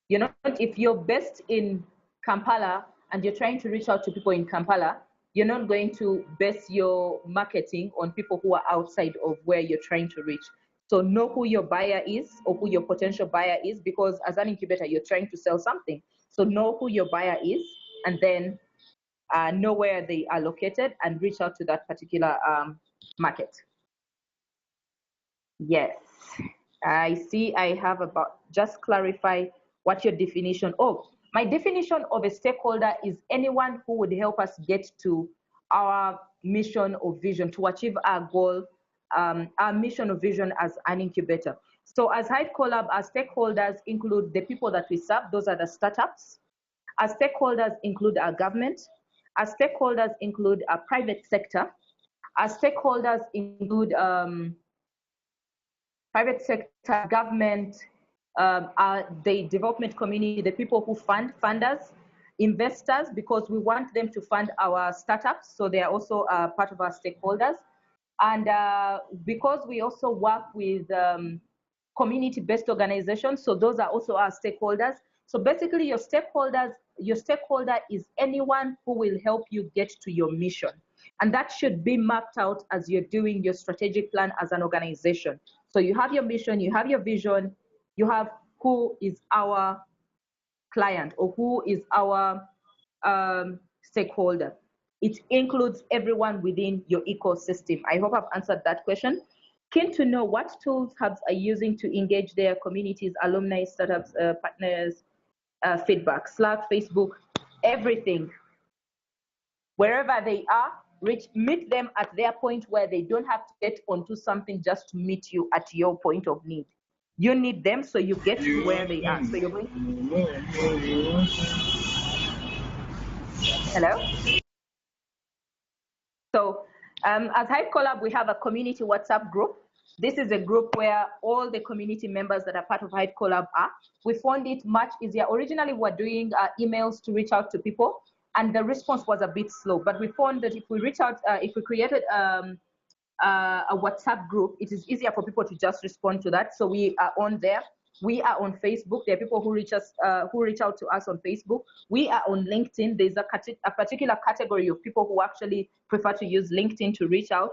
You're not, if you're based in Kampala and you're trying to reach out to people in Kampala, you're not going to base your marketing on people who are outside of where you're trying to reach. So know who your buyer is or who your potential buyer is, because as an incubator, you're trying to sell something. So know who your buyer is, and then know where they are located and reach out to that particular market. Yes, I see. I have about, just clarify what your definition of. My definition of a stakeholder is anyone who would help us get to our mission or vision, to achieve our goal, our mission or vision as an incubator. So as Hive Collab, our stakeholders include the people that we serve, those are the startups. Our stakeholders include our government. Our stakeholders include our private sector. Our stakeholders include private sector, government, the development community, the people who funders, investors, because we want them to fund our startups. So they are also part of our stakeholders. And because we also work with community-based organizations, so those are also our stakeholders. So basically your stakeholder is anyone who will help you get to your mission. And that should be mapped out as you're doing your strategic plan as an organization. So you have your mission, you have your vision, you have who is our client or who is our stakeholder. It includes everyone within your ecosystem. I hope I've answered that question. Keen to know what tools hubs are using to engage their communities, alumni, startups, partners, feedback, Slack, Facebook, everything. Wherever they are, meet them at their point where they don't have to get onto something just to meet you at your point of need. You need them, so you get to where they are. So you're going. Hello? So as Hive Collab, we have a community WhatsApp group. This is a group where all the community members that are part of Hive Collab are. We found it much easier. Originally, we were doing emails to reach out to people, and the response was a bit slow. But we found that if we reach out, if we created a WhatsApp group, it is easier for people to just respond to that. So we are on there. We are on Facebook. There are people who reach out to us on Facebook. We are on LinkedIn. There's a particular category of people who actually prefer to use LinkedIn to reach out.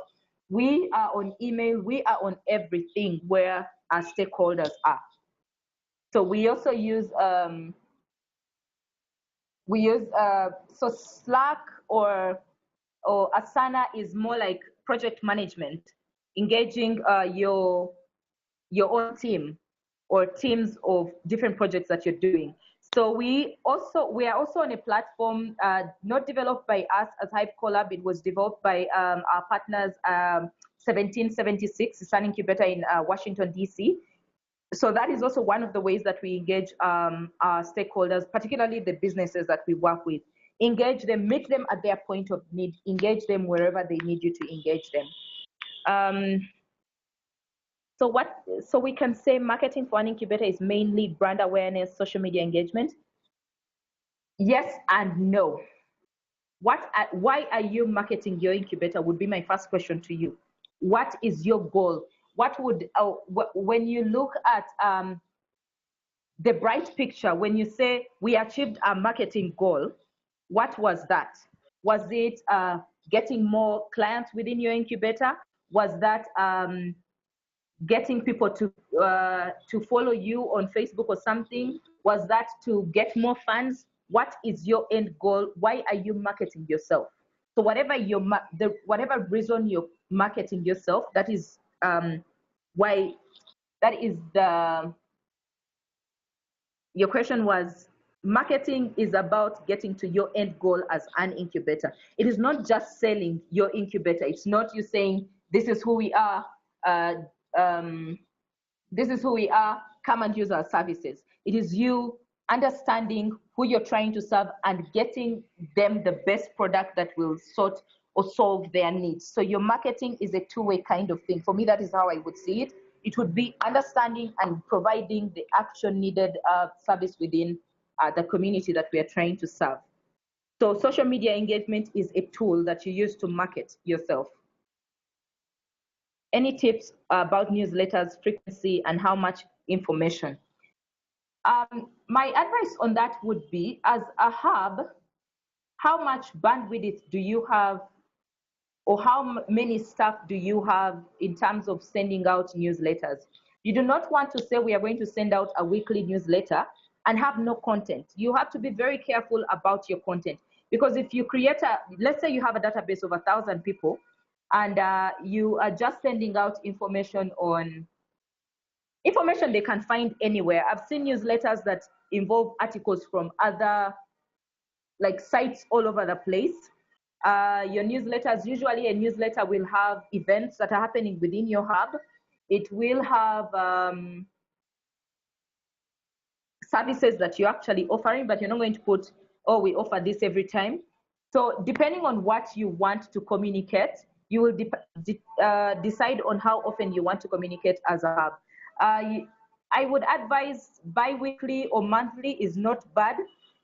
We are on email. We are on everything where our stakeholders are. So we also use so Slack or Asana is more like project management, engaging your own team or teams of different projects that you're doing. So we are also on a platform not developed by us as Hive Collab. It was developed by our partners, 1776, an incubator in Washington, D.C. So that is also one of the ways that we engage our stakeholders, particularly the businesses that we work with. Engage them, meet them at their point of need, engage them wherever they need you to engage them. So we can say marketing for an incubator is mainly brand awareness, social media engagement. Yes and no. Why are you marketing your incubator would be my first question to you. What is your goal? When you look at the bright picture, when you say we achieved our marketing goal, what was that? Was it getting more clients within your incubator? Was that getting people to follow you on Facebook or something? Was that to get more fans? What is your end goal? Why are you marketing yourself? So whatever whatever reason you're marketing yourself, that is why. That is your question was. Marketing is about getting to your end goal as an incubator. It is not just selling your incubator. It's not you saying, this is who we are, this is who we are, come and use our services. It is you understanding who you're trying to serve and getting them the best product that will sort or solve their needs. So your marketing is a two-way kind of thing. For me, that is how I would see it. It would be understanding and providing the action needed service within the community that we are trying to serve. So social media engagement is a tool that you use to market yourself. Any tips about newsletters, frequency, and how much information? My advice on that would be, as a hub, how much bandwidth do you have, or how many staff do you have in terms of sending out newsletters? You do not want to say we are going to send out a weekly newsletter and have no content. You have to be very careful about your content, because if you create let's say you have a database of 1,000 people, and you are just sending out information they can find anywhere. I've seen newsletters that involve articles from other sites all over the place. Your newsletters, usually a newsletter will have events that are happening within your hub. It will have services that you're actually offering, but you're not going to put, oh, we offer this every time. So depending on what you want to communicate, you will decide on how often you want to communicate as a hub. I would advise bi-weekly or monthly is not bad.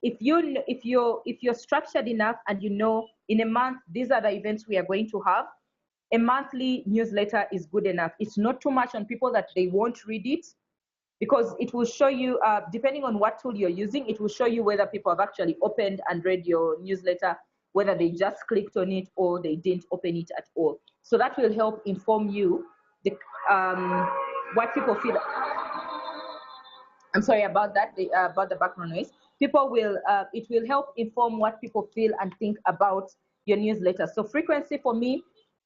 If you're structured enough and you know in a month these are the events we are going to have, a monthly newsletter is good enough. It's not too much on people that they won't read it, because it will show you, depending on what tool you're using, it will show you whether people have actually opened and read your newsletter, whether they just clicked on it or they didn't open it at all. So that will help inform you what people feel. I'm sorry about that, about the background noise. People will, it will help inform what people feel and think about your newsletter. So frequency for me,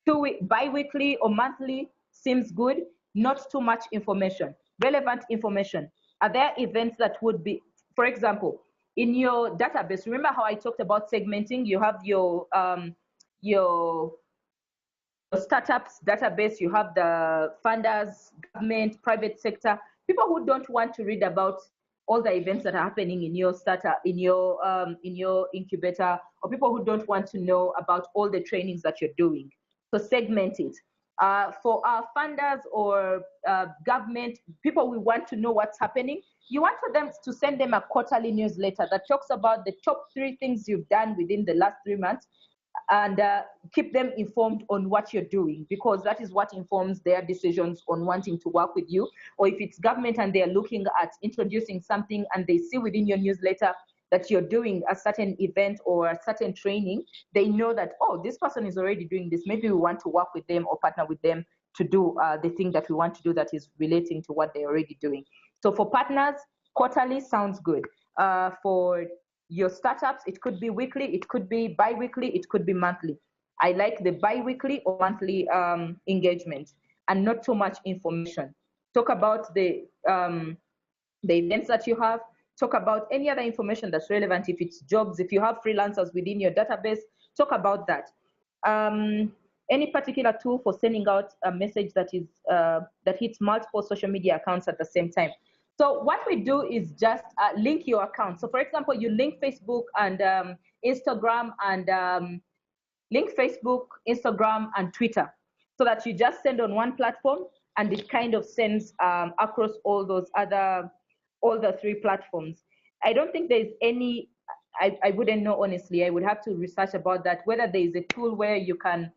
bi-weekly or monthly seems good, not too much information. Relevant information. Are there events that would be, for example, in your database, remember how I talked about segmenting? You have your startups database, you have the funders, government, private sector, people who don't want to read about all the events that are happening in your startup, in your incubator, or people who don't want to know about all the trainings that you're doing. So segment it. For our funders or government, people we want to know what's happening, you want for them to send them a quarterly newsletter that talks about the top 3 things you've done within the last 3 months, and keep them informed on what you're doing, because that is what informs their decisions on wanting to work with you. Or if it's government and they're looking at introducing something and they see within your newsletter that you're doing a certain event or a certain training, they know that, oh, this person is already doing this. Maybe we want to work with them or partner with them to do the thing that we want to do that is relating to what they're already doing. So for partners, quarterly sounds good. For your startups, it could be weekly, it could be bi-weekly, it could be monthly. I like the bi-weekly or monthly engagement, and not too much information. Talk about the events that you have. Talk about any other information that's relevant. If it's jobs, if you have freelancers within your database, talk about that. Any particular tool for sending out a message that is that hits multiple social media accounts at the same time. So what we do is just link your account. So for example, you link Facebook and Instagram, and link Facebook, Instagram, and Twitter, so that you just send on one platform and it kind of sends across all those other, all the 3 platforms. I don't think there's any, I wouldn't know honestly, I would have to research about that, whether there is a tool where you can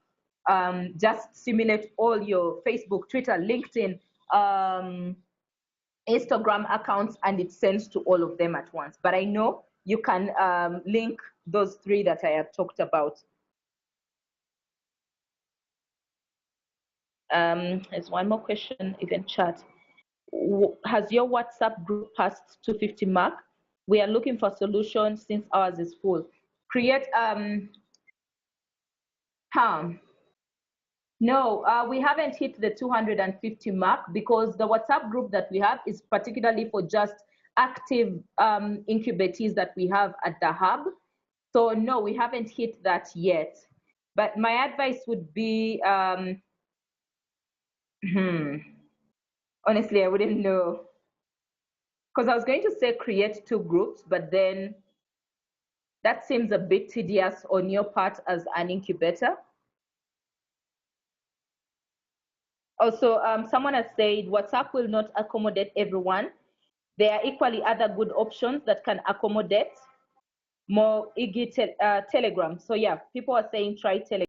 just simulate all your Facebook, Twitter, LinkedIn, Instagram accounts, and it sends to all of them at once. But I know you can link those 3 that I have talked about. There's one more question, event chat. Has your WhatsApp group passed 250 mark? We are looking for solutions since ours is full. Create, no, we haven't hit the 250 mark, because the WhatsApp group that we have is particularly for just active incubatees that we have at the hub. So no, we haven't hit that yet. But my advice would be, honestly, I wouldn't know. Because I was going to say create 2 groups, but then that seems a bit tedious on your part as an incubator. Also, someone has said WhatsApp will not accommodate everyone. There are equally other good options that can accommodate more, e.g. Telegram. So yeah, people are saying try Telegram.